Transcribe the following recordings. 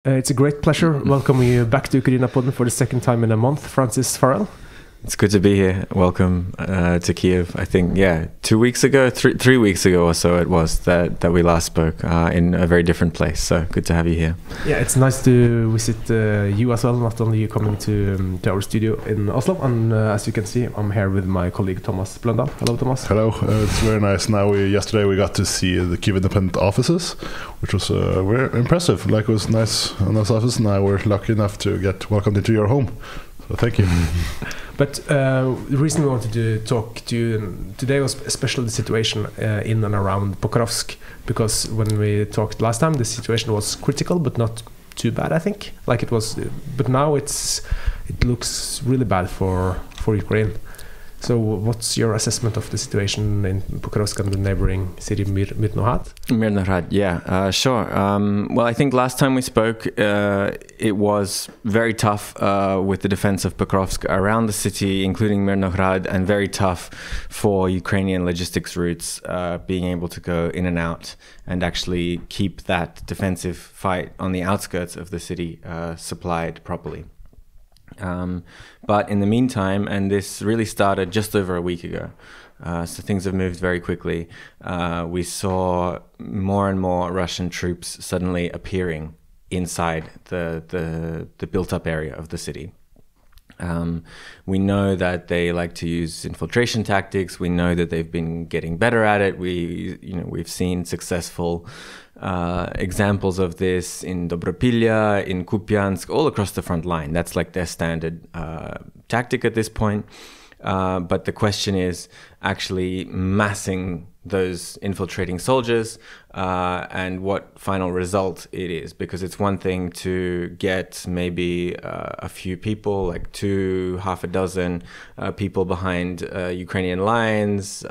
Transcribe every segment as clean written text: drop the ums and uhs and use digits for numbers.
It's a great pleasure welcoming you back to Ukrainian for the second time in a month, Francis Farrell. It's good to be here. Welcome to Kyiv. I think, 2 weeks ago, 3 weeks ago or so it was that we last spoke in a very different place. So good to have you here. Yeah, it's nice to visit you as well, not only you coming to our studio in Oslo. And as you can see, I'm here with my colleague Thomas Blundal. Hello, Thomas. Hello. It's very nice. Now, yesterday we got to see the Kyiv Independent offices, which was very impressive. Like, it was nice on those offices. Now we're lucky enough to get welcomed into your home. So thank you. But the reason we wanted to talk to you today was especially the situation in and around Pokrovsk, because when we talked last time, the situation was critical, but not too bad, I think. Like it was, but now it looks really bad for Ukraine. So what's your assessment of the situation in Pokrovsk and the neighboring city Myrnohrad? Myrnohrad, yeah, sure. Well, I think last time we spoke, it was very tough with the defense of Pokrovsk around the city, including Myrnohrad, and very tough for Ukrainian logistics routes being able to go in and out and actually keep that defensive fight on the outskirts of the city supplied properly. But in the meantime, and this really started just over a week ago, so things have moved very quickly, we saw more and more Russian troops suddenly appearing inside the built-up area of the city. We know that they like to use infiltration tactics. We know that they've been getting better at it. We've seen successful examples of this in Dobropilya, in Kupiansk, all across the front line. That's like their standard tactic at this point. But the question is actually massing those infiltrating soldiers and what final result it is, because it's one thing to get maybe a few people, like half a dozen people behind Ukrainian lines,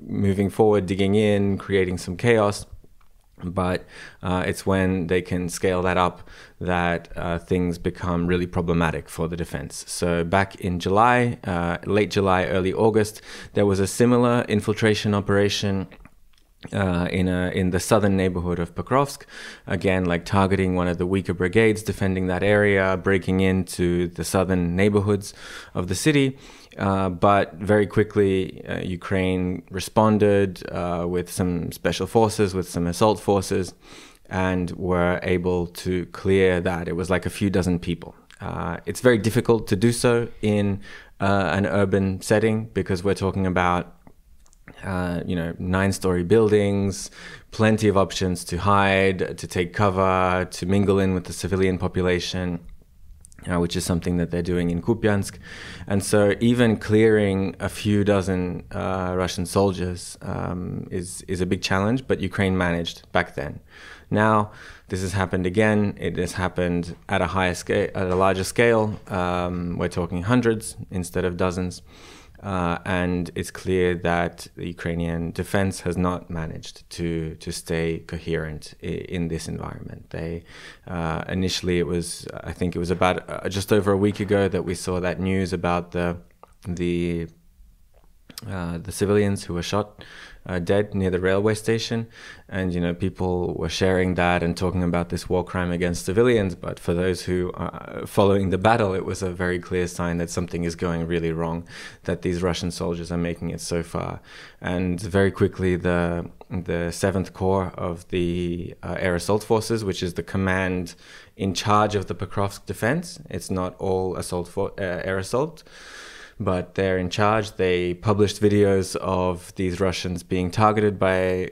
moving forward, digging in, creating some chaos. But it's when they can scale that up that things become really problematic for the defense. So back in July, late July, early August, there was a similar infiltration operation in the southern neighborhood of Pokrovsk, again, like targeting one of the weaker brigades, defending that area, breaking into the southern neighborhoods of the city. But very quickly, Ukraine responded with some special forces, with some assault forces, and were able to clear that. It was like a few dozen people. It's very difficult to do so in an urban setting, because we're talking about 9-story buildings, plenty of options to hide, to take cover, to mingle in with the civilian population, which is something that they're doing in Kupiansk. And so even clearing a few dozen Russian soldiers is a big challenge, but Ukraine managed back then. Now, this has happened again. It has happened at a higher scale, at a larger scale. We're talking hundreds instead of dozens. And it's clear that the Ukrainian defense has not managed to stay coherent in this environment. They initially, I think it was about just over a week ago that we saw that news about the civilians who were shot dead near the railway station, and people were sharing that and talking about this war crime against civilians. But for those who are following the battle, it was a very clear sign that something is going really wrong, that these Russian soldiers are making it so far. And very quickly, the 7th Corps of the Air Assault Forces, which is the command in charge of the Pokrovsk defense, it's not all air assault, but they're in charge. They published videos of these Russians being targeted by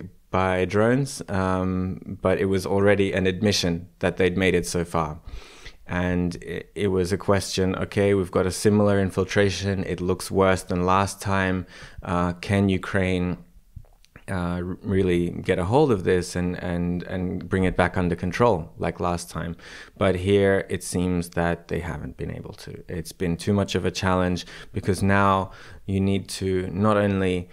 drones, but it was already an admission that they'd made it so far. And it was a question, okay, we've got a similar infiltration. It looks worse than last time. Can Ukraine really get a hold of this and bring it back under control like last time? But here it seems that they haven't been able to. It's been too much of a challenge, because now you need to not only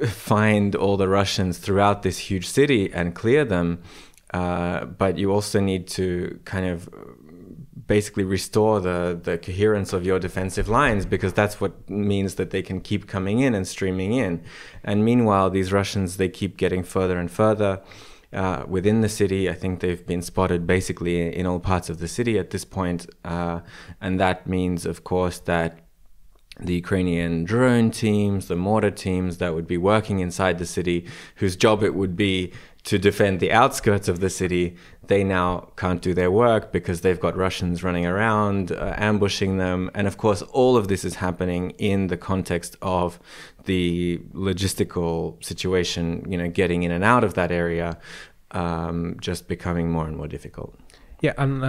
find all the Russians throughout this huge city and clear them, but you also need to kind of basically restore the coherence of your defensive lines, because that's what means that they can keep coming in and streaming in. And meanwhile, these Russians, they keep getting further and further. within the city. I think they've been spotted basically in all parts of the city at this point. And that means, of course, that the Ukrainian drone teams, the mortar teams that would be working inside the city, whose job it would be to defend the outskirts of the city, they now can't do their work because they've got Russians running around, ambushing them. And of course, all of this is happening in the context of the logistical situation, getting in and out of that area, just becoming more and more difficult. Yeah, and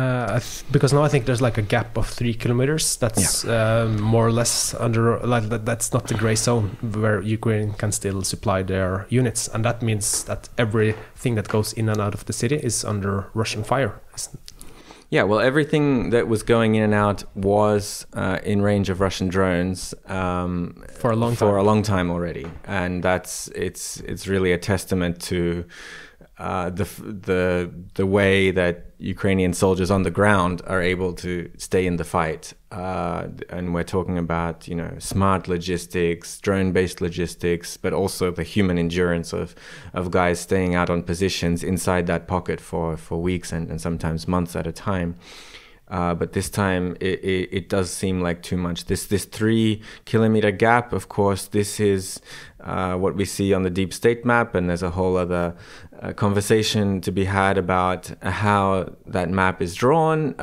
because now I think there's like a gap of 3 kilometers. That's more or less under, like that's not the gray zone where Ukraine can still supply their units, and that means that everything that goes in and out of the city is under Russian fire. Yeah, well, everything that was going in and out was in range of Russian drones for a long time already, and it's really a testament to the way that Ukrainian soldiers on the ground are able to stay in the fight, and we're talking about smart logistics, drone-based logistics, but also the human endurance of guys staying out on positions inside that pocket for weeks and sometimes months at a time. But this time it does seem like too much. This 3 kilometer gap, of course, this is what we see on the deep state map, and there's a whole other conversation to be had about how that map is drawn.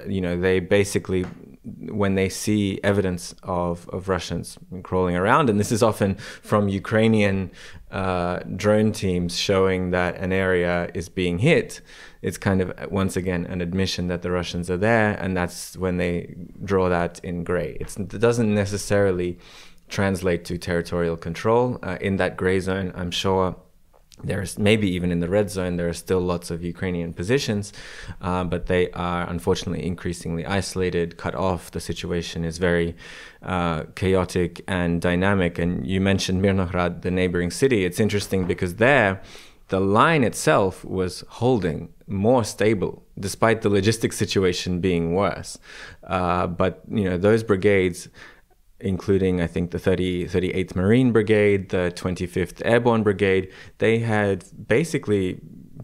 They basically, when they see evidence of Russians crawling around, and this is often from Ukrainian drone teams showing that an area is being hit, it's kind of, once again, an admission that the Russians are there, and that's when they draw that in gray. It doesn't necessarily translate to territorial control. In that gray zone, I'm sure there's, maybe even in the red zone, there are still lots of Ukrainian positions, but they are unfortunately increasingly isolated, cut off. The situation is very chaotic and dynamic. And you mentioned Myrnohrad, the neighboring city. It's interesting because there, the line itself was holding more stable, despite the logistics situation being worse. But those brigades, including I think the 38th Marine Brigade, the 25th Airborne Brigade, they had basically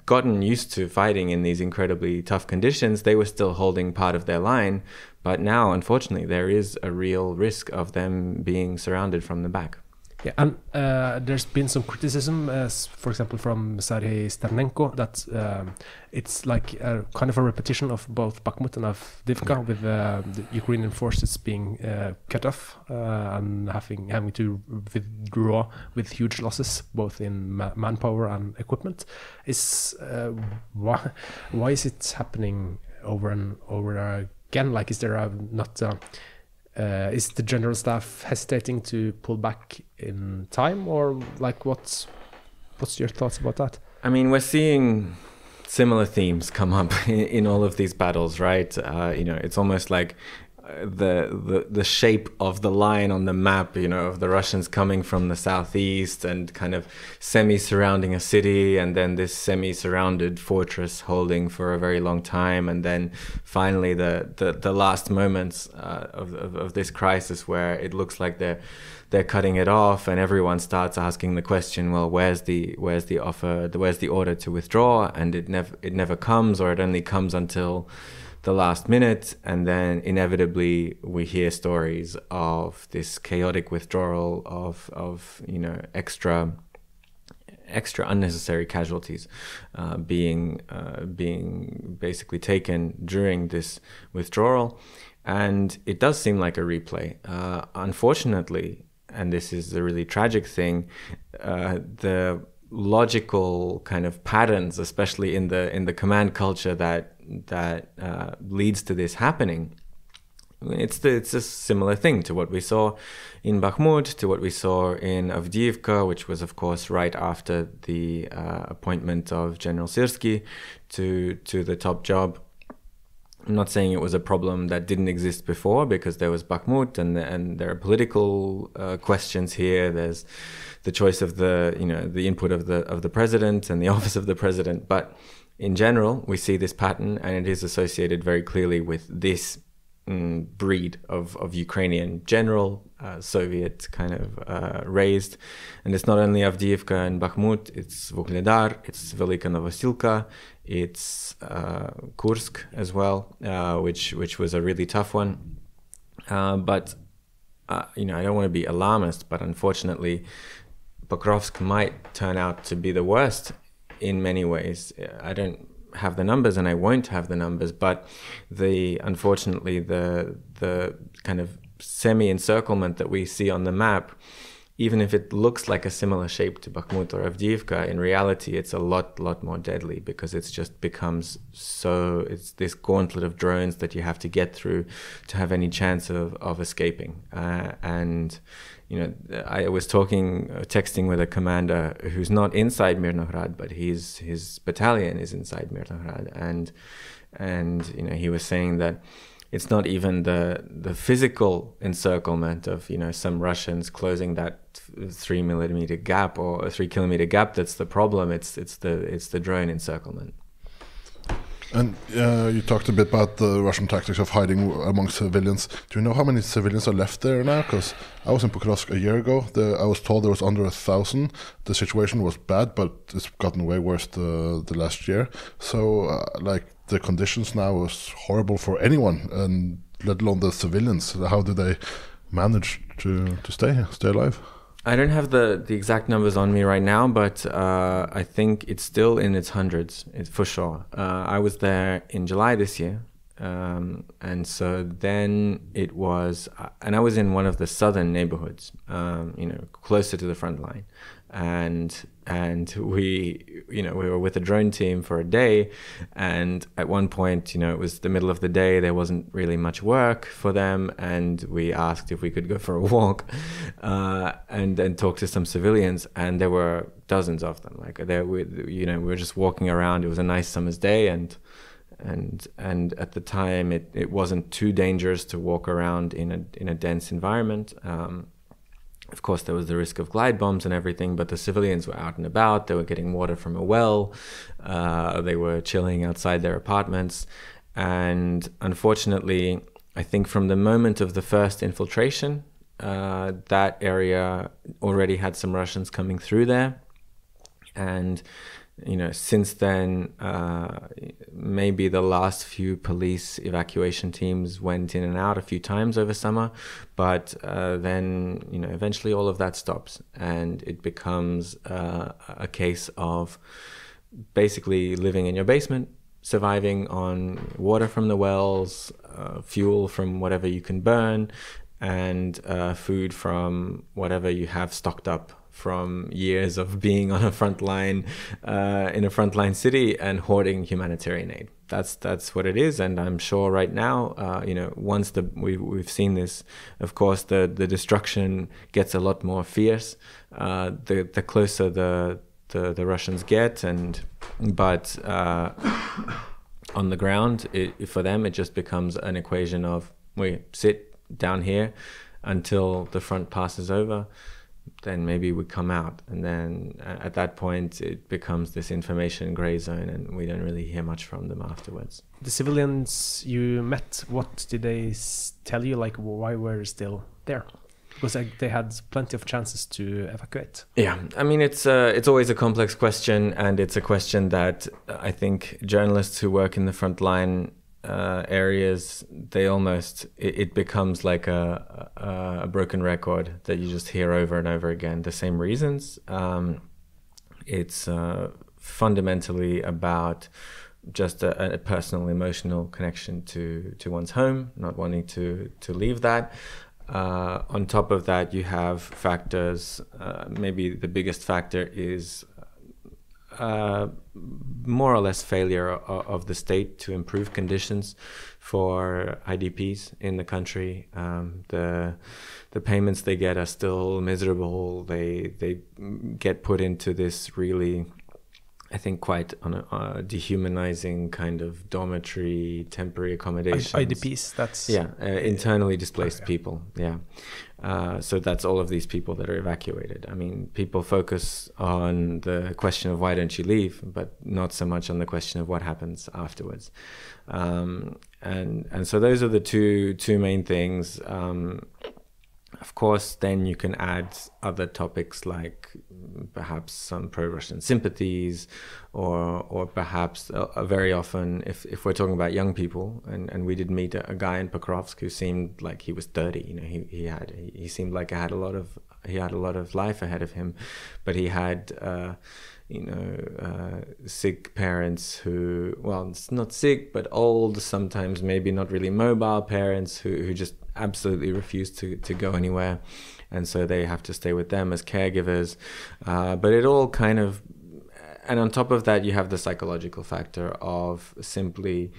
gotten used to fighting in these incredibly tough conditions. They were still holding part of their line, but now, unfortunately, there is a real risk of them being surrounded from the back. Yeah, and there's been some criticism, for example, from Sergei Sternenko, that it's like a kind of a repetition of both Bakhmut and Avdiivka, with the Ukrainian forces being cut off and having to withdraw with huge losses, both in manpower and equipment. Why is it happening over and over again? Like, is there is the general staff hesitating to pull back in time, or like what's your thoughts about that? I mean, we're seeing similar themes come up in all of these battles, right? It's almost like the shape of the line on the map, of the Russians coming from the southeast and kind of semi-surrounding a city, and then this semi-surrounded fortress holding for a very long time, and then finally the last moments of this crisis where it looks like they're cutting it off, and everyone starts asking the question, well, where's the order to withdraw? And it never comes, or it only comes until the last minute, and then inevitably we hear stories of this chaotic withdrawal of extra unnecessary casualties being basically taken during this withdrawal, and it does seem like a replay. Unfortunately, and this is the really tragic thing, the logical kind of patterns, especially in the command culture that leads to this happening, it's a similar thing to what we saw in Bakhmut, to what we saw in Avdiivka, which was of course right after the appointment of General Syrskyi to the top job. I'm not saying it was a problem that didn't exist before, because there was Bakhmut, and there are political questions here. There's the choice of the input of the president and the office of the president. But in general, we see this pattern, and it is associated very clearly with this breed of Ukrainian general, Soviet kind of raised. And it's not only Avdiivka and Bakhmut, it's Vuhledar, it's Velika Novosilka, it's Kursk as well, which was a really tough one. But I don't want to be alarmist, but unfortunately, Pokrovsk might turn out to be the worst in many ways. I don't have the numbers, and I won't have the numbers, but unfortunately the kind of semi-encirclement that we see on the map, even if it looks like a similar shape to Bakhmut or Avdiivka, in reality it's a lot more deadly, because it's just becomes it's this gauntlet of drones that you have to get through to have any chance of escaping. And I was texting with a commander who's not inside Myrnohrad, but his battalion is inside Myrnohrad, and he was saying that it's not even the physical encirclement of some Russians closing that 3 millimeter gap or a 3 kilometer gap that's the problem. It's the drone encirclement. And you talked a bit about the Russian tactics of hiding among civilians. Do you know how many civilians are left there now? Because I was in Pokrovsk a year ago. I was told there was under 1,000. The situation was bad, but it's gotten way worse the last year. So, the conditions now is horrible for anyone, and let alone the civilians. How do they manage to stay alive? I don't have the exact numbers on me right now, but I think it's still in its hundreds, for sure. I was there in July this year, and so then it was, and I was in one of the southern neighborhoods, closer to the front line, and we were with a drone team for a day, and at one point, it was the middle of the day, there wasn't really much work for them, and we asked if we could go for a walk, and then talk to some civilians, and there were dozens of them. We were just walking around. It was a nice summer's day, and at the time it wasn't too dangerous to walk around in a dense environment. Of course, there was the risk of glide bombs and everything, but the civilians were out and about. They were getting water from a well. They were chilling outside their apartments. And unfortunately, I think from the moment of the first infiltration, that area already had some Russians coming through there. And since then, maybe the last few police evacuation teams went in and out a few times over summer, but then, eventually all of that stops, and it becomes a case of basically living in your basement, surviving on water from the wells, fuel from whatever you can burn, and food from whatever you have stocked up from years of being on a front line, in a frontline city, and hoarding humanitarian aid. That's what it is, and I'm sure right now, once we've seen this, of course, the destruction gets a lot more fierce. The closer the Russians get, but on the ground, for them, it just becomes an equation of we sit down here until the front passes over. Then maybe we come out, and then at that point it becomes this information gray zone, and we don't really hear much from them afterwards. The civilians you met, what did they tell you? Why were they still there? Because they had plenty of chances to evacuate. Yeah, I mean, it's always a complex question, and it's a question that I think journalists who work in the front line areas, it becomes like a broken record that you just hear over and over again, the same reasons. It's fundamentally about just a personal emotional connection to one's home, not wanting to leave that. On top of that, you have factors, maybe the biggest factor is more or less failure of the state to improve conditions for IDPs in the country. The payments they get are still miserable. They get put into this really, I think, quite dehumanizing kind of dormitory, temporary accommodations. IDPs, that's... Yeah, internally displaced people, yeah. So that's all of these people that are evacuated. I mean, people focus on the question of why don't you leave, but not so much on the question of what happens afterwards. so those are the two main things. Of course, then you can add other topics like perhaps some pro-Russian sympathies, or perhaps very often, if we're talking about young people, and we did meet a guy in Pokrovsk who seemed like he was 30. You know, he seemed like he had a lot of life ahead of him, but he had sick parents who, well, it's not sick, but old, sometimes maybe not really mobile parents who just absolutely refuse to go anywhere. And so they have to stay with them as caregivers. But it all kind of, and on top of that, you have the psychological factor of simply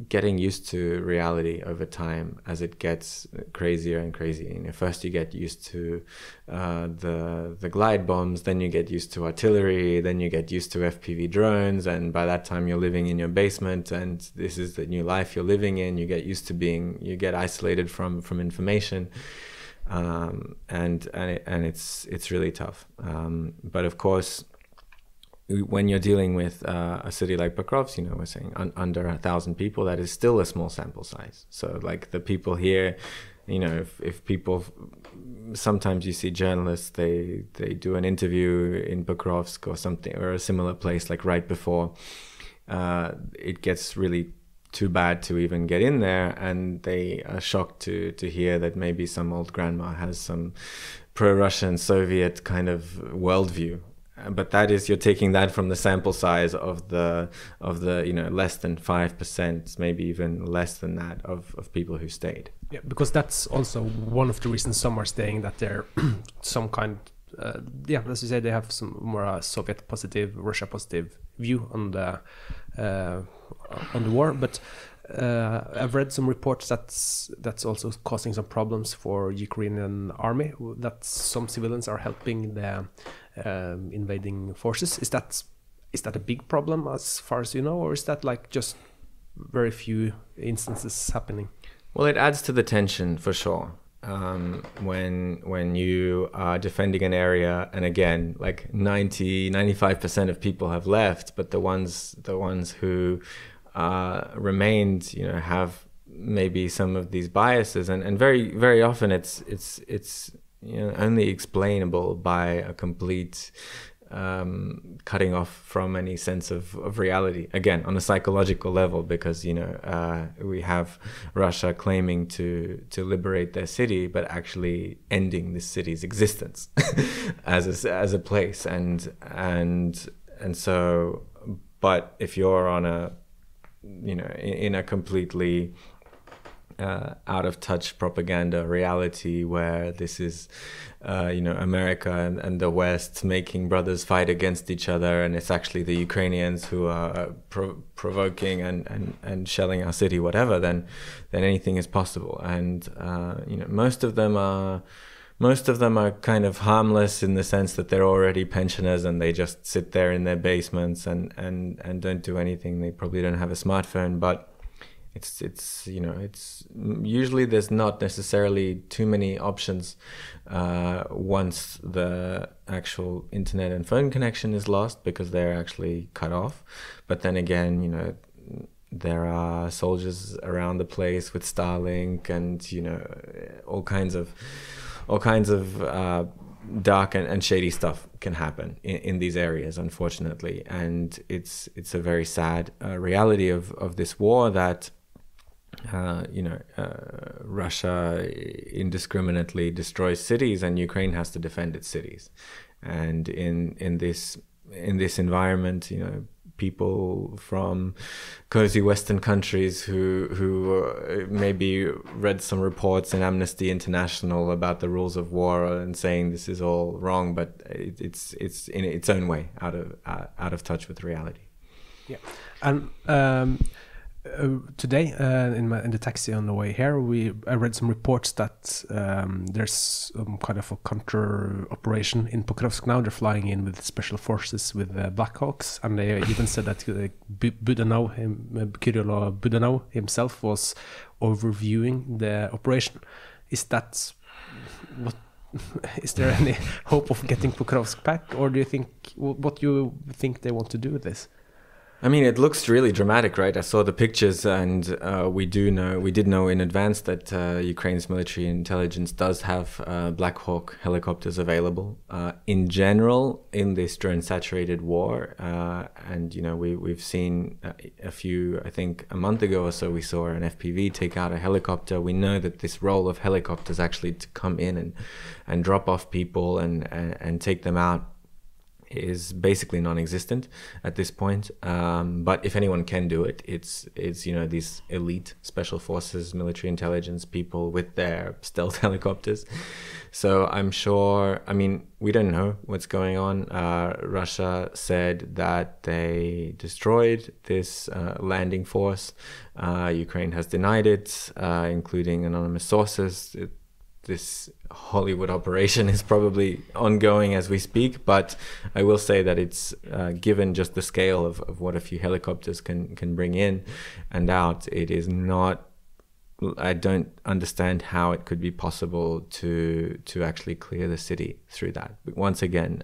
getting used to reality over time as it gets crazier and crazier. You know, first you get used to the glide bombs, then you get used to artillery, then you get used to FPV drones, and by that time you're living in your basement, and this is the new life you're living in. You get used to you get isolated from information, and it's really tough. But of course, when you're dealing with a city like Pokrovsk, you know, we're saying under 1,000 people, that is still a small sample size. So like the people here, you know, if people, sometimes you see journalists, they do an interview in Pokrovsk or something, or a similar place, like right before it gets really too bad to even get in there, and they are shocked to hear that maybe some old grandma has some pro-Russian Soviet kind of worldview. But that is, you're taking that from the sample size of the you know, less than 5%, maybe even less than that, of people who stayed. Yeah, because that's also one of the reasons some are staying, that they're some kind, as you say, they have some more Soviet positive, Russia positive view on the war. But I've read some reports that's also causing some problems for Ukrainian army, that some civilians are helping the invading forces. Is that a big problem as far as you know, or is that like just very few instances happening? Well, it adds to the tension for sure. When you are defending an area, and again, like 95% of people have left, but the ones who remained, you know, have maybe some of these biases, and very, very often it's you know, only explainable by a complete cutting off from any sense of reality, again on a psychological level, because, you know, we have Russia claiming to liberate their city, but actually ending this city's existence as a place, and so, but if you're on a, you know, in a completely out of touch propaganda reality where this is, you know, America and the West making brothers fight against each other, and it's actually the Ukrainians who are provoking and shelling our city, whatever, then anything is possible. And you know, most of them are kind of harmless in the sense that they're already pensioners and they just sit there in their basements and don't do anything. They probably don't have a smartphone, but it's you know, it's usually there's not necessarily too many options once the actual internet and phone connection is lost, because they're actually cut off. But then again, you know, there are soldiers around the place with Starlink, and, you know, all kinds of dark and shady stuff can happen in these areas, unfortunately. And it's a very sad reality of this war, that you know, Russia indiscriminately destroys cities, and Ukraine has to defend its cities. And in this environment, you know, people from cozy Western countries who maybe read some reports in Amnesty International about the rules of war and saying this is all wrong, but it's in its own way out of touch with reality. Yeah, and today in the taxi on the way here, I read some reports that there's kind of a counter operation in Pokrovsk now. They're flying in with special forces with Blackhawks, and they even said that Kyrylo Budanov himself was overviewing the operation. Is that what? Is there any hope of getting Pokrovsk back, or do you think, what do you think they want to do with this? I mean, it looks really dramatic, right? I saw the pictures, and we did know in advance that Ukraine's military intelligence does have Black Hawk helicopters available. In general, in this drone-saturated war, and we've seen a few. I think a month ago or so, we saw an FPV take out a helicopter. We know that this role of helicopters actually to come in and drop off people and take them out is basically non-existent at this point. But if anyone can do it, it's these elite special forces, military intelligence people with their stealth helicopters. So I'm sure, I mean, we don't know what's going on. Russia said that they destroyed this landing force. Ukraine has denied it, including anonymous sources. This Hollywood operation is probably ongoing as we speak, but I will say that it's given just the scale of what a few helicopters can bring in and out, it is not, I don't understand how it could be possible to actually clear the city through that. But once again,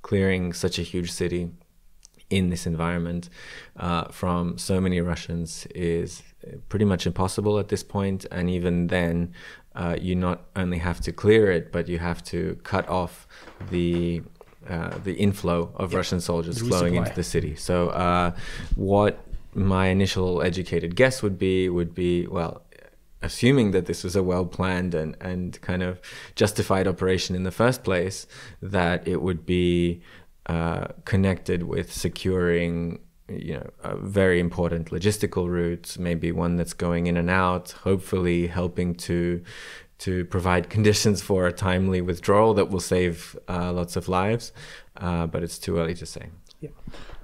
clearing such a huge city in this environment from so many Russians is pretty much impossible at this point. And even then, you not only have to clear it, but you have to cut off the inflow of Russian soldiers flowing into the city. So what my initial educated guess would be, well, assuming that this was a well-planned and kind of justified operation in the first place, that it would be connected with securing very important logistical routes, maybe one that's going in and out, hopefully helping to provide conditions for a timely withdrawal that will save lots of lives, but it's too early to say. Yeah.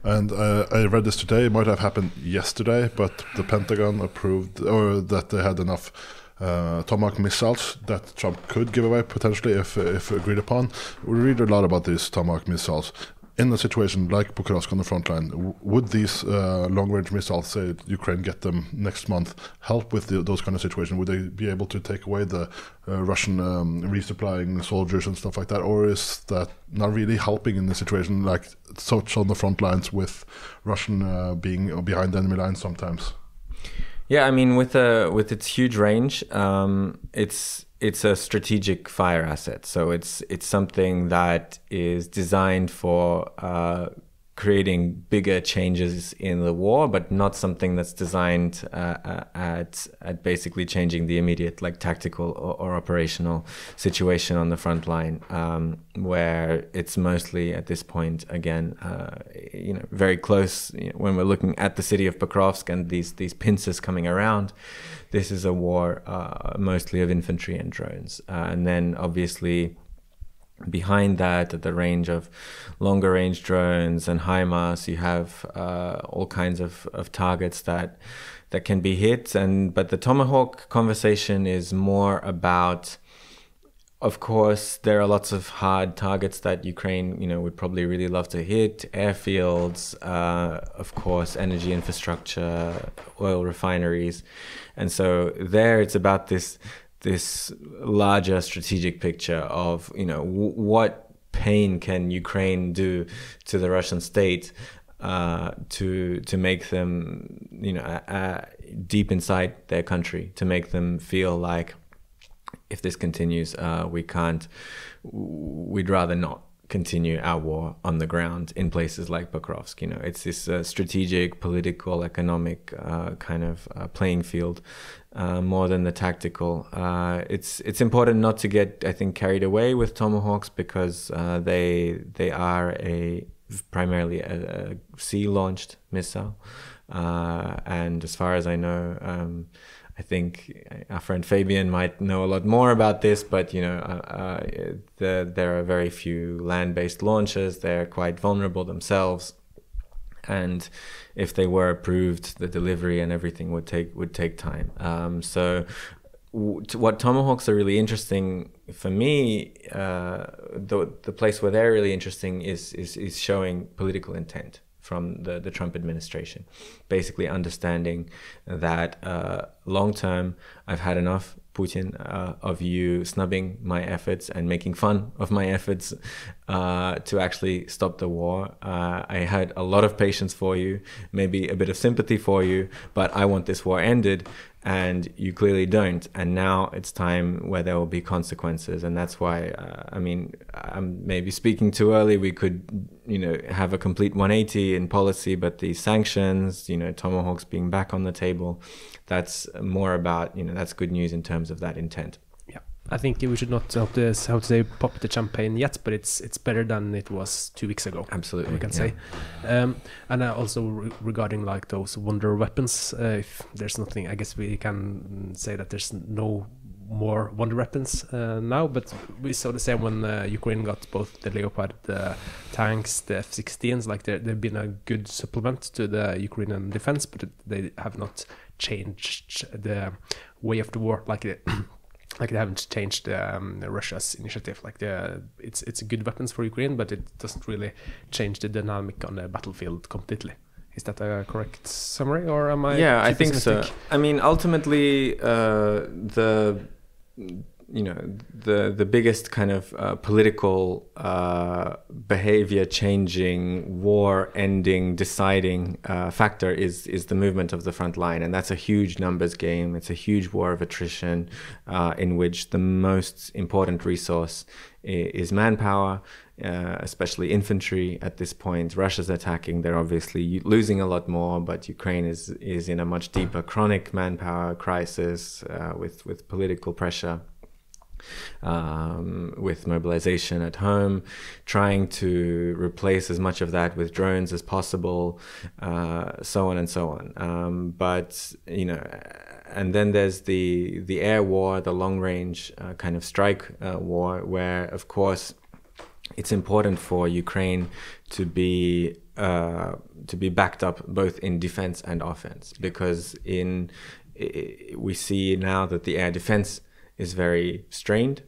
And I read this today, it might have happened yesterday, but the Pentagon approved, or that they had enough Tomahawk missiles that Trump could give away potentially if agreed upon. We read a lot about these Tomahawk missiles. In a situation like Pokrovsk on the front line, would these long-range missiles, say Ukraine get them next month, help with those kind of situations? Would they be able to take away the Russian resupplying soldiers and stuff like that? Or is that not really helping in the situation like such on the front lines with Russian being behind the enemy lines sometimes? Yeah, I mean, with its huge range, it's a strategic fire asset. So it's something that is designed for creating bigger changes in the war, but not something that's designed at basically changing the immediate, like, tactical or operational situation on the front line, where it's mostly at this point, again, very close. When we're looking at the city of Pokrovsk and these pincers coming around, this is a war mostly of infantry and drones, and then obviously behind that, at the range of longer range drones and HIMARS, you have all kinds of targets that can be hit. But the Tomahawk conversation is more about, of course, there are lots of hard targets that Ukraine, would probably really love to hit. Airfields, of course, energy infrastructure, oil refineries. And so there it's about this larger strategic picture of, what pain can Ukraine do to the Russian state to make them, deep inside their country, to make them feel like if this continues, we'd rather not continue our war on the ground in places like Pokrovsk. It's this strategic, political, economic kind of playing field, more than the tactical. It's important not to get, I think, carried away with Tomahawks, because they are primarily a sea-launched missile, and as far as I know, I think our friend Fabian might know a lot more about this, but there are very few land-based launches. They're quite vulnerable themselves, and if they were approved, the delivery and everything would take time. So what Tomahawks are really interesting for me, the place where they're really interesting is showing political intent from the Trump administration. Basically understanding that long term, I've had enough, Putin, of you snubbing my efforts and making fun of my efforts to actually stop the war. I had a lot of patience for you, maybe a bit of sympathy for you, but I want this war ended, and you clearly don't. And now it's time where there will be consequences. And that's why, I mean, I'm maybe speaking too early. We could, have a complete 180 in policy, but the sanctions, Tomahawks being back on the table, that's more about, that's good news in terms of that intent. Yeah, I think we should not pop the champagne yet, but it's better than it was 2 weeks ago. Absolutely, we can say. And also regarding like those wonder weapons, if there's nothing, I guess we can say that there's no more wonder weapons now, but we saw the same when Ukraine got both the Leopard tanks, the F-16s. Like they've been a good supplement to the Ukrainian defense, but they have not changed the way of the war. Like they haven't changed Russia's initiative. Like it's good weapons for Ukraine, but it doesn't really change the dynamic on the battlefield completely. Is that a correct summary, or am I? Yeah, I think so. I mean, ultimately, the biggest kind of political behavior changing, war ending, deciding factor is the movement of the front line, and that's a huge numbers game. It's a huge war of attrition in which the most important resource is manpower, especially infantry at this point. Russia's attacking, they're obviously losing a lot more, but Ukraine is in a much deeper chronic manpower crisis with political pressure, with mobilization at home, trying to replace as much of that with drones as possible, so on and so on. But and then there's the air war, the long range kind of strike war, where of course it's important for Ukraine to be backed up both in defense and offense, because we see now that the air defense is very strained.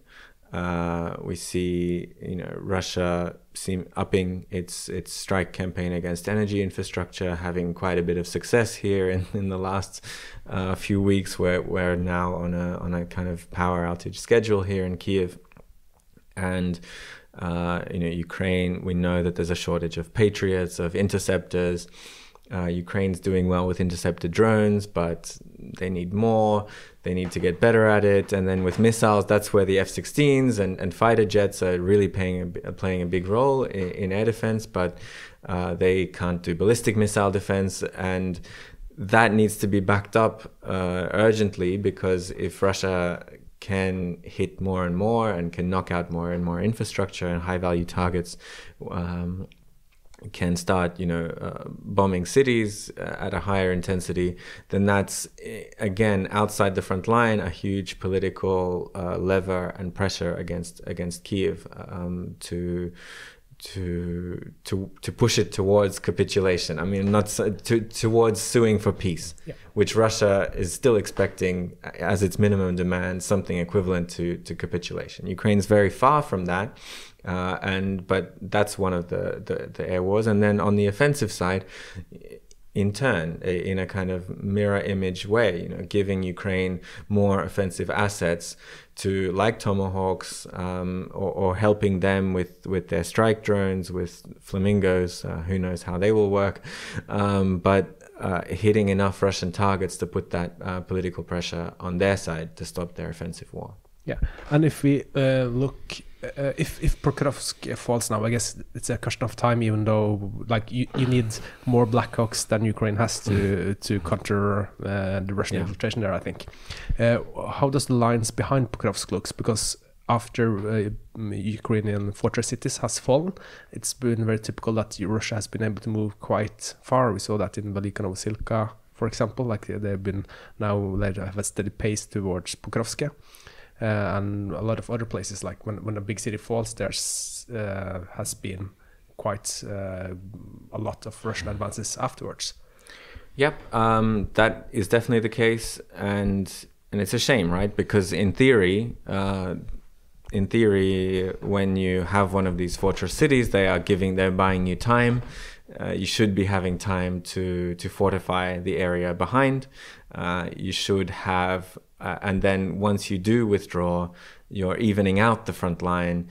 We see Russia upping its strike campaign against energy infrastructure, having quite a bit of success here in the last few weeks. We're now on a kind of power outage schedule here in Kyiv, and Ukraine, we know that there's a shortage of Patriots, of interceptors. Ukraine's doing well with intercepted drones, but they need more. They need to get better at it. And then with missiles, that's where the F-16s and fighter jets are really playing a big role in air defense, but they can't do ballistic missile defense. And that needs to be backed up urgently, because if Russia can hit more and more and can knock out more and more infrastructure and high-value targets, can start, bombing cities at a higher intensity, then that's, again, outside the front line, a huge political lever and pressure against Kyiv to push it towards capitulation. I mean, not towards suing for peace, which Russia is still expecting as its minimum demand, something equivalent to capitulation. Ukraine's very far from that. But that's one of the air wars. And then on the offensive side, in turn, in a kind of mirror image way, giving Ukraine more offensive assets to, like Tomahawks, or helping them with their strike drones, with flamingos, who knows how they will work, but hitting enough Russian targets to put that political pressure on their side to stop their offensive war. Yeah, and if we look, if Pokrovsk falls now, I guess it's a question of time, even though like you need more Black Hawks than Ukraine has to counter the Russian infiltration there, I think. How does the lines behind Pokrovsk looks? Because after Ukrainian fortress cities has fallen, it's been very typical that Russia has been able to move quite far. We saw that in Velika Novosilka, for example. Like they've been they have a steady pace towards Pokrovsk. And a lot of other places, like when a big city falls, there's has been quite a lot of Russian advances afterwards. Yep, that is definitely the case, and it's a shame, right? Because in theory, when you have one of these fortress cities, they're buying you time. you should be having time to fortify the area behind. You should have, and then once you do withdraw, you're evening out the front line.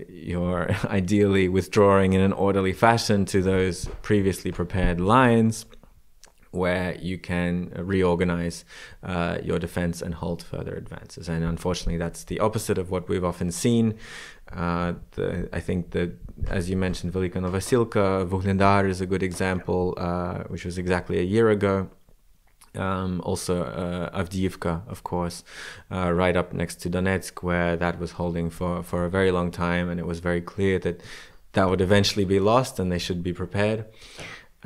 You're ideally withdrawing in an orderly fashion to those previously prepared lines, where you can reorganize your defense and halt further advances. And unfortunately, that's the opposite of what we've often seen. I think that, as you mentioned, Velika Novosilka, Vuhledar is a good example, which was exactly a year ago. Also Avdiivka, of course, right up next to Donetsk, where that was holding for a very long time, and it was very clear that that would eventually be lost and they should be prepared.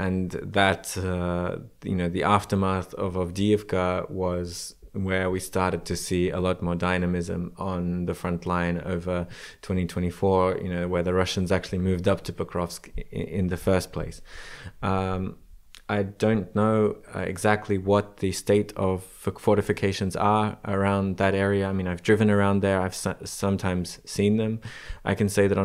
And that, the aftermath of Avdiivka was where we started to see a lot more dynamism on the front line over 2024, where the Russians actually moved up to Pokrovsk in the first place. I don't know exactly what the state of fortifications are around that area. I mean, I've driven around there. I've sometimes seen them. I can say that I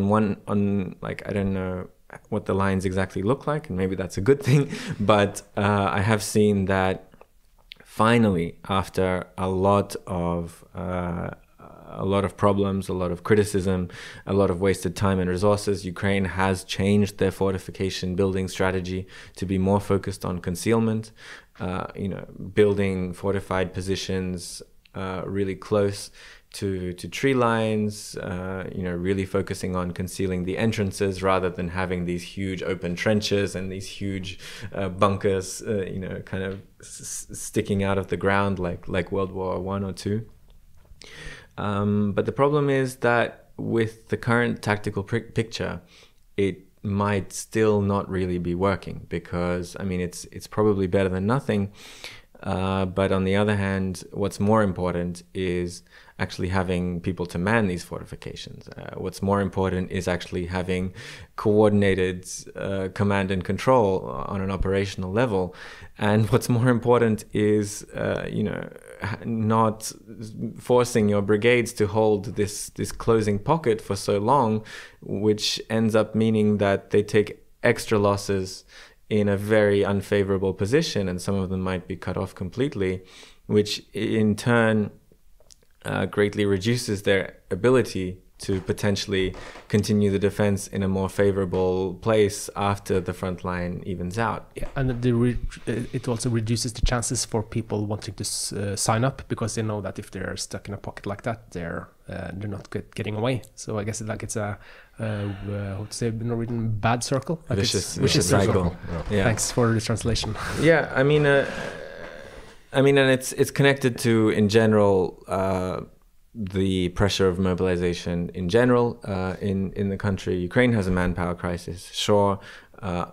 don't know what the lines exactly look like, and maybe that's a good thing, but I have seen that finally, after a lot of problems, a lot of criticism, a lot of wasted time and resources, Ukraine has changed their fortification building strategy to be more focused on concealment, building fortified positions really close to tree lines, really focusing on concealing the entrances rather than having these huge open trenches and these huge bunkers, kind of sticking out of the ground like World War I or II. But the problem is that with the current tactical picture, it might still not really be working, because, I mean, it's probably better than nothing. But on the other hand, what's more important is actually having people to man these fortifications. What's more important is actually having coordinated command and control on an operational level. And what's more important is, not forcing your brigades to hold this closing pocket for so long, which ends up meaning that they take extra losses in a very unfavorable position, and some of them might be cut off completely, which in turn greatly reduces their ability to potentially continue the defense in a more favorable place after the front line evens out. Yeah, and it also reduces the chances for people wanting to sign up, because they know that if they're stuck in a pocket like that, they're not getting away. So I guess it's a how to say in Norwegian, bad circle. Like vicious cycle. Yeah. Thanks for the translation. Yeah, I mean, and it's connected to, in general, the pressure of mobilization in general in the country. Ukraine has a manpower crisis. Sure,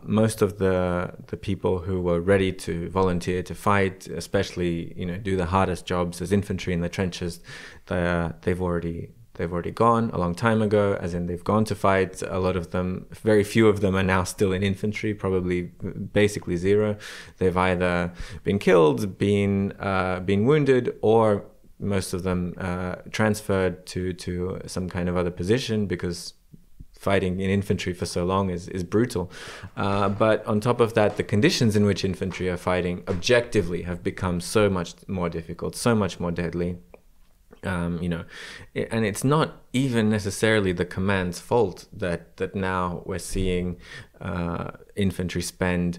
most of the people who were ready to volunteer to fight, especially do the hardest jobs as infantry in the trenches, they've already gone a long time ago, as in they've gone to fight. A lot of them, very few of them, are now still in infantry, probably basically zero. They've either been killed, been wounded, or most of them transferred to some kind of other position, because fighting in infantry for so long is brutal. But on top of that, the conditions in which infantry are fighting objectively have become so much more difficult, so much more deadly. And it's not even necessarily the command's fault that now we're seeing infantry spend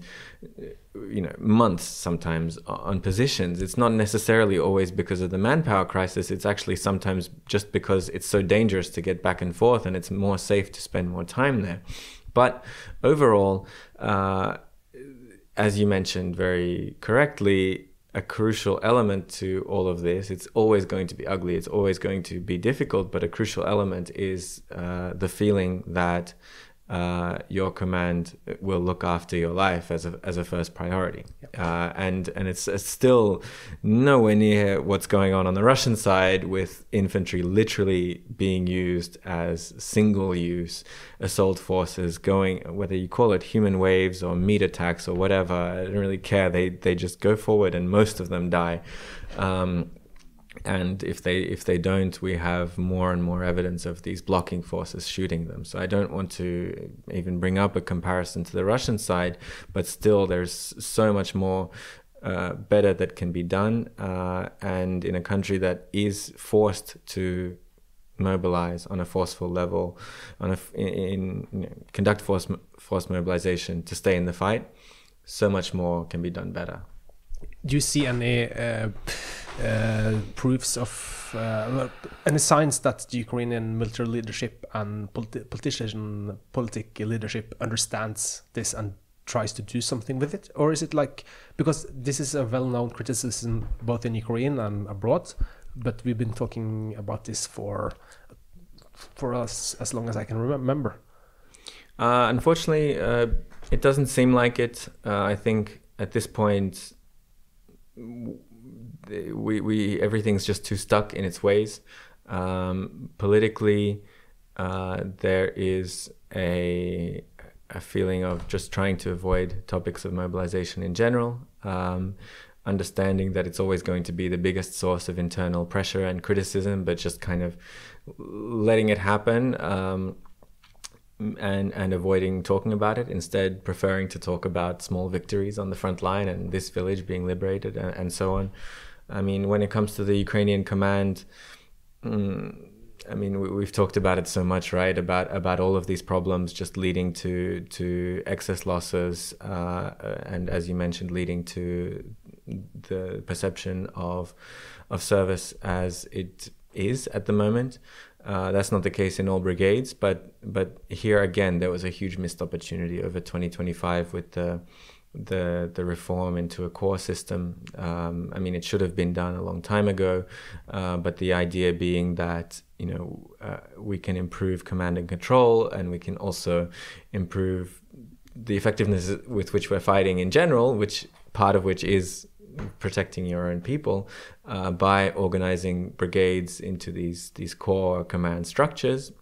months sometimes on positions. It's not necessarily always because of the manpower crisis. It's actually sometimes just because it's so dangerous to get back and forth, and it's more safe to spend more time there. But overall, as you mentioned very correctly, a crucial element to all of this, it's always going to be ugly, it's always going to be difficult, but a crucial element is the feeling that your command will look after your life as a first priority. Yep. And it's still nowhere near what's going on the Russian side, with infantry literally being used as single-use assault forces, going, whether you call it human waves or meat attacks or whatever, I don't really care. They just go forward, and most of them die. And if they don't, we have more and more evidence of these blocking forces shooting them. So I don't want to even bring up a comparison to the Russian side, but still there's so much more better that can be done. And in a country that is forced to mobilize on a forceful level, conduct forced mobilization to stay in the fight, so much more can be done better. Do you see any proofs of any signs that the Ukrainian military leadership and political leadership understands this and tries to do something with it? Or is it like, because this is a well-known criticism both in Ukraine and abroad, but we've been talking about this for us as long as I can remember. Unfortunately, it doesn't seem like it. I think at this point, everything's just too stuck in its ways. Politically, there is a feeling of just trying to avoid topics of mobilization in general, understanding that it's always going to be the biggest source of internal pressure and criticism, but just kind of letting it happen, and avoiding talking about it, instead preferring to talk about small victories on the front line and this village being liberated and so on. I mean, when it comes to the Ukrainian command, I mean, we've talked about it so much, right? About all of these problems just leading to excess losses, and as you mentioned, leading to the perception of service as it is at the moment. That's not the case in all brigades, but here again there was a huge missed opportunity over 2025 with the reform into a core system. I mean, it should have been done a long time ago, but the idea being that we can improve command and control, and we can also improve the effectiveness with which we're fighting in general, which part of which is protecting your own people, by organizing brigades into these core command structures.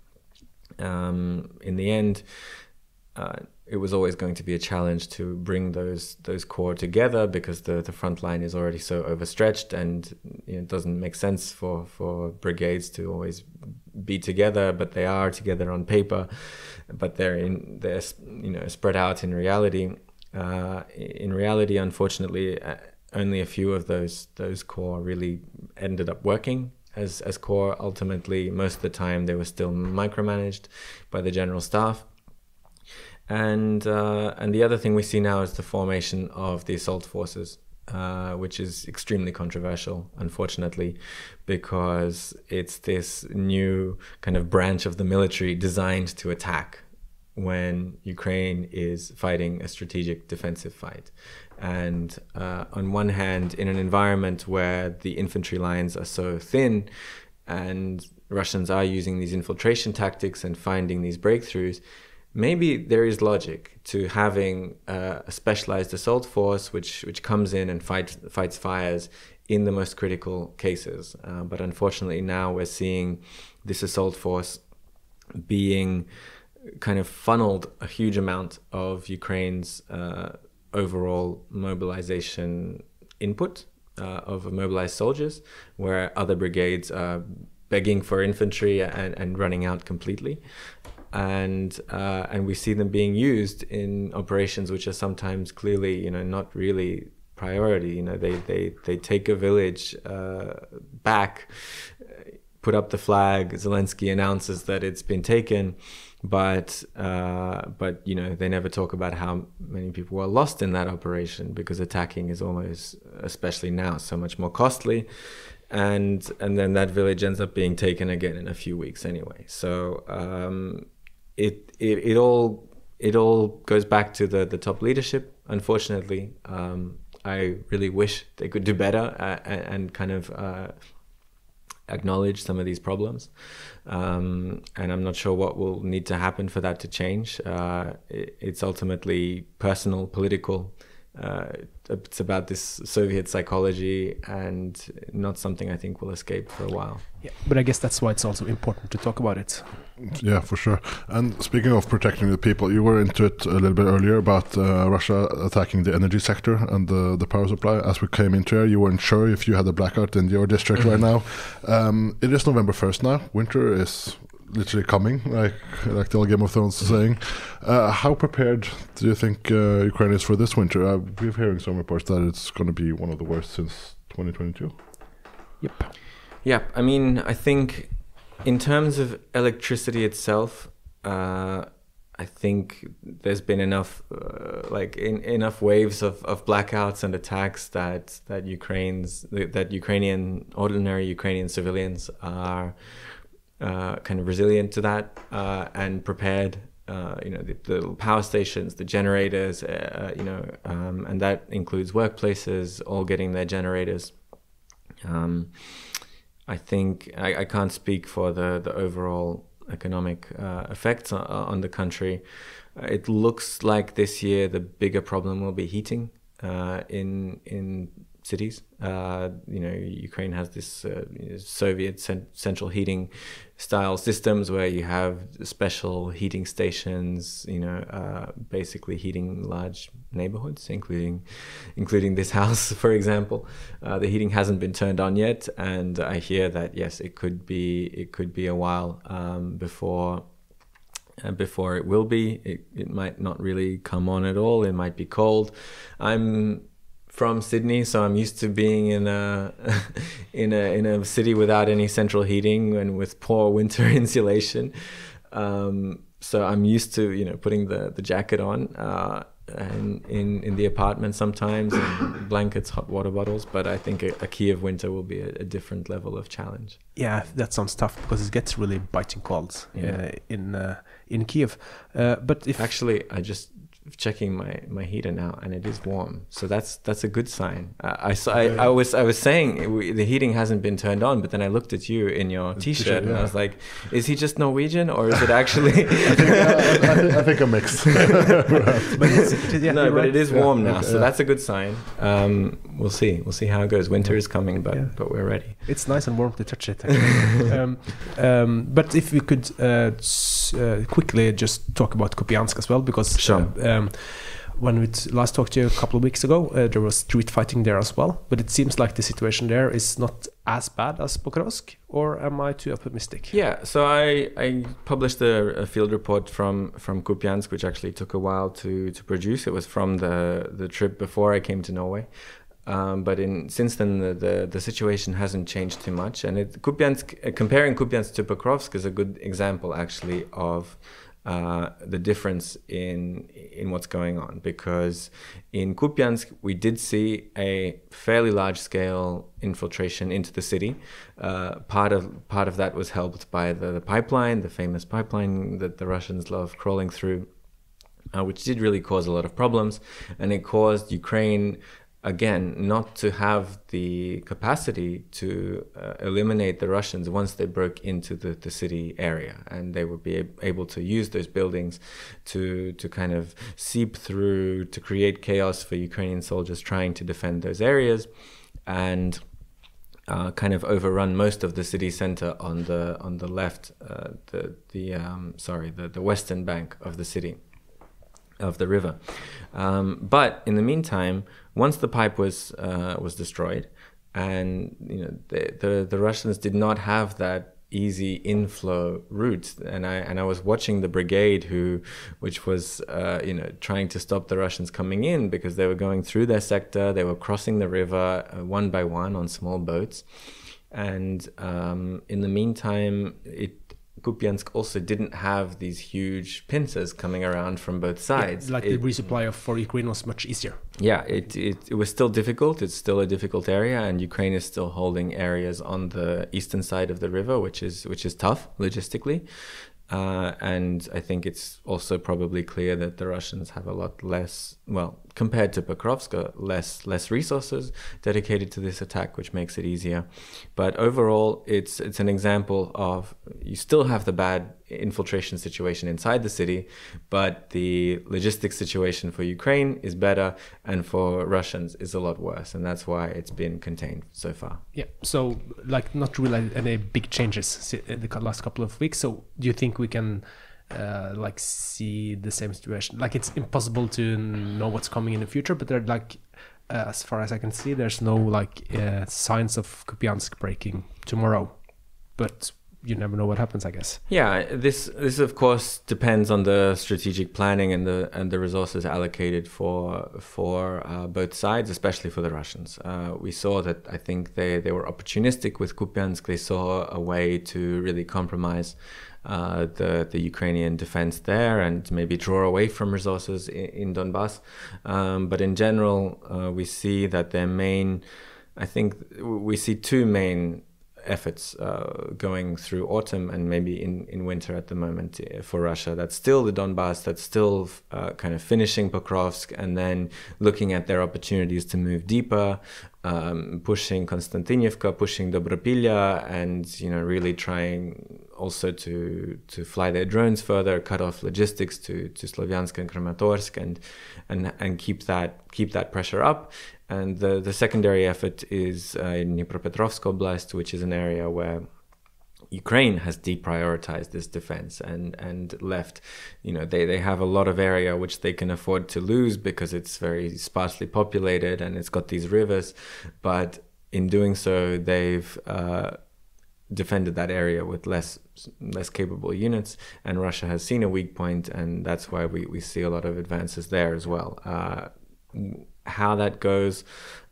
In the end, it was always going to be a challenge to bring those core together, because the front line is already so overstretched, and it doesn't make sense for brigades to always be together, but they are together on paper, but they're spread out in reality. In reality, unfortunately, only a few of those core really ended up working as core. Ultimately, most of the time they were still micromanaged by the general staff. And the other thing we see now is the formation of the assault forces, which is extremely controversial, unfortunately, because it's this new kind of branch of the military designed to attack when Ukraine is fighting a strategic defensive fight. And on one hand, in an environment where the infantry lines are so thin and Russians are using these infiltration tactics and finding these breakthroughs, maybe there is logic to having a specialized assault force which comes in and fights fires in the most critical cases. But unfortunately now we're seeing this assault force being kind of funneled a huge amount of Ukraine's overall mobilization input of mobilized soldiers, where other brigades are begging for infantry and running out completely. And we see them being used in operations which are sometimes clearly, not really priority. They take a village back, put up the flag. Zelensky announces that it's been taken, but they never talk about how many people were lost in that operation, because attacking is always, especially now, so much more costly. And then that village ends up being taken again in a few weeks anyway. So it all goes back to the top leadership, unfortunately. I really wish they could do better and kind of acknowledge some of these problems. And I'm not sure what will need to happen for that to change. It's ultimately personal, political It's about this Soviet psychology, and not something I think will escape for a while. Yeah, but I guess that's why it's also important to talk about it. Yeah, for sure. And speaking of protecting the people, you were into it a little bit earlier about Russia attacking the energy sector and the power supply. As we came into here, you weren't sure if you had a blackout in your district right now. It is November 1st now. Winter is literally coming, like the old Game of Thrones is saying. How prepared do you think Ukraine is for this winter? We're hearing some reports that it's going to be one of the worst since 2022. Yep. Yeah, I mean, I think in terms of electricity itself, I think there's been enough, enough waves of blackouts and attacks that ordinary Ukrainian civilians are kind of resilient to that and prepared. The power stations, the generators, and that includes workplaces all getting their generators. I think I can't speak for the overall economic effects on the country. It looks like this year the bigger problem will be heating in cities. Ukraine has this Soviet central heating style systems where you have special heating stations, basically heating large neighborhoods, including this house, for example. The heating hasn't been turned on yet, and I hear that yes, it could be a while before it will be. It might not really come on at all. It might be cold. I'm from Sydney, so I'm used to being in a in a city without any central heating and with poor winter insulation. So I'm used to putting the jacket on and in the apartment sometimes, and blankets, hot water bottles. But I think a Kyiv winter will be a different level of challenge. Yeah, that sounds tough because it gets really biting cold in Kyiv. But if actually, I just checking my heater now, and it is warm, so that's a good sign. I was saying the heating hasn't been turned on, but then I looked at you in your t-shirt and I was like, is he just Norwegian or is it actually I think a mix. But it is warm now, so that's a good sign. We'll see how it goes. Winter is coming, but we're ready. It's nice and warm to touch it, actually. But if we could quickly just talk about Kupiansk as well, because sure. When we last talked to you a couple of weeks ago, there was street fighting there as well. But it seems like the situation there is not as bad as Pokrovsk, or am I too optimistic? Yeah, so I published a field report from Kupiansk, which actually took a while to produce. It was from the trip before I came to Norway. But since then, the situation hasn't changed too much. And comparing Kupiansk to Pokrovsk is a good example, actually, of the difference in what's going on, because in Kupiansk we did see a fairly large-scale infiltration into the city. Part of that was helped by the pipeline, the famous pipeline that the Russians love crawling through, which did really cause a lot of problems, and it caused Ukraine again not to have the capacity to eliminate the Russians once they broke into the city area, and they would be able to use those buildings to kind of seep through, to create chaos for Ukrainian soldiers trying to defend those areas, and kind of overrun most of the city center on the left, the western bank of the city, of the river. But in the meantime, once the pipe was destroyed, and the Russians did not have that easy inflow route, and I was watching the brigade which was trying to stop the Russians coming in, because they were going through their sector, they were crossing the river one by one on small boats, and in the meantime Kupiansk also didn't have these huge pincers coming around from both sides. Yeah, the resupply for Ukraine was much easier. Yeah, it was still difficult. It's still a difficult area, and Ukraine is still holding areas on the eastern side of the river, which is tough logistically. And I think it's also probably clear that the Russians have a lot less, compared to Pokrovsk, less resources dedicated to this attack, which makes it easier. But overall, it's an example of, you still have the bad infiltration situation inside the city, but the logistics situation for Ukraine is better, and for Russians is a lot worse, and that's why it's been contained so far. Yeah, so like not really any big changes in the last couple of weeks. So do you think we can like see the same situation? Like it's impossible to know what's coming in the future, but they're like, as far as I can see, there's no like signs of Kupiansk breaking tomorrow, but you never know what happens, I guess. Yeah, this of course depends on the strategic planning and the resources allocated for both sides, especially for the Russians. We saw that I think they were opportunistic with Kupiansk. They saw a way to really compromise the Ukrainian defense there and maybe draw away from resources in Donbass. But in general, we see that we see two main efforts going through autumn and maybe in winter at the moment for Russia. That's still the Donbass, that's still kind of finishing Pokrovsk and then looking at their opportunities to move deeper, pushing Konstantinivka, pushing Dobropilya, and really trying also to fly their drones further, cut off logistics to Slovyansk and Kramatorsk, and keep that pressure up. And the secondary effort is in Dnipropetrovsk Oblast, which is an area where Ukraine has deprioritized this defense and left. They have a lot of area which they can afford to lose because it's very sparsely populated and it's got these rivers. But in doing so, they've defended that area with less capable units, and Russia has seen a weak point, and that's why we see a lot of advances there as well. How that goes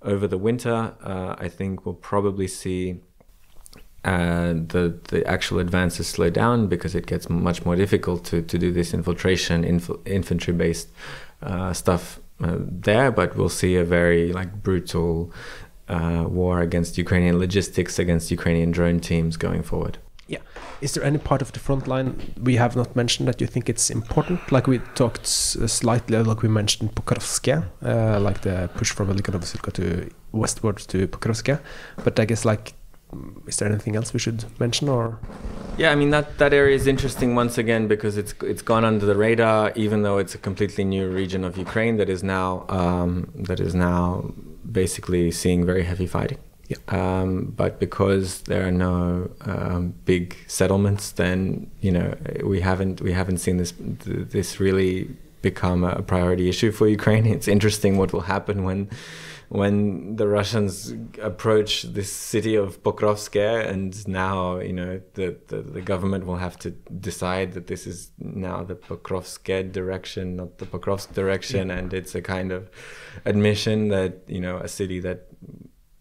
over the winter, I think we'll probably see the actual advances slow down because it gets much more difficult to do this infiltration, infantry-based stuff there. But we'll see a very brutal war against Ukrainian logistics, against Ukrainian drone teams going forward. Yeah. Is there any part of the front line we have not mentioned that you think it's important? Like we talked slightly, like we mentioned Pokrovsk, like the push from Velika Novosibirsk to westwards to Pokrovsk. But I guess is there anything else we should mention or? Yeah, I mean that area is interesting once again because it's gone under the radar, even though it's a completely new region of Ukraine that is now basically seeing very heavy fighting. Yeah. But because there are no big settlements, then we haven't seen this really become a priority issue for Ukraine. It's interesting what will happen when the Russians approach this city of Pokrovsk, and now the government will have to decide that this is now the Pokrovsk direction, not the Pokrovsk direction, and it's a kind of admission that a city that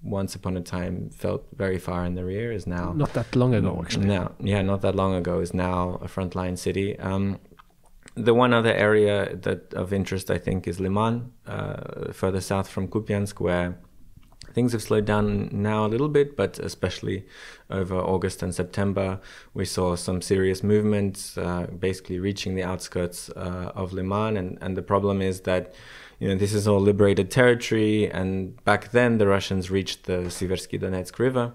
once upon a time felt very far in the rear is now not that long ago actually. Not that long ago is now a frontline city. The one other area of interest I think is Liman, further south from Kupiansk, where things have slowed down now a little bit, but especially over August and September we saw some serious movements basically reaching the outskirts of Liman, and the problem is that this is all liberated territory, and back then the Russians reached the Siversky Donetsk River.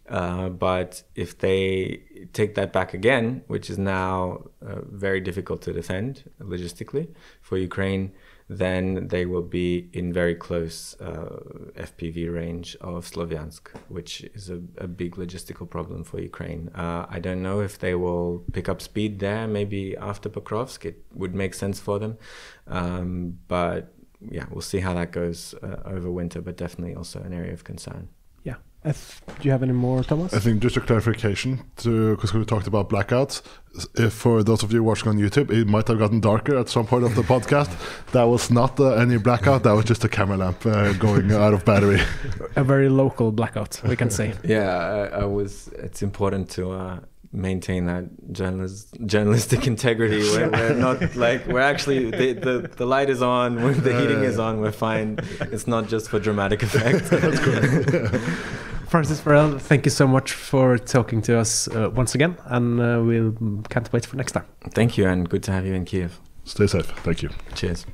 But if they take that back again, which is now very difficult to defend logistically for Ukraine, then they will be in very close FPV range of Slovyansk, which is a big logistical problem for Ukraine. I don't know if they will pick up speed there, maybe after Pokrovsk. It would make sense for them. But yeah, we'll see how that goes over winter, but definitely also an area of concern. Yeah. Do you have any more, Thomas? I think just a clarification, because we talked about blackouts. If for those of you watching on YouTube, it might have gotten darker at some point of the podcast. That was not any blackout. That was just a camera lamp going out of battery. A very local blackout, we can say. Yeah, it's important to maintain that journalistic integrity. We're not we're actually the light is on, when the heating is on, we're fine. It's not just for dramatic effect. That's good. Francis Farrell, thank you so much for talking to us once again, and we'll can't wait for next time. Thank you, and good to have you in Kyiv. Stay safe. Thank you. Cheers.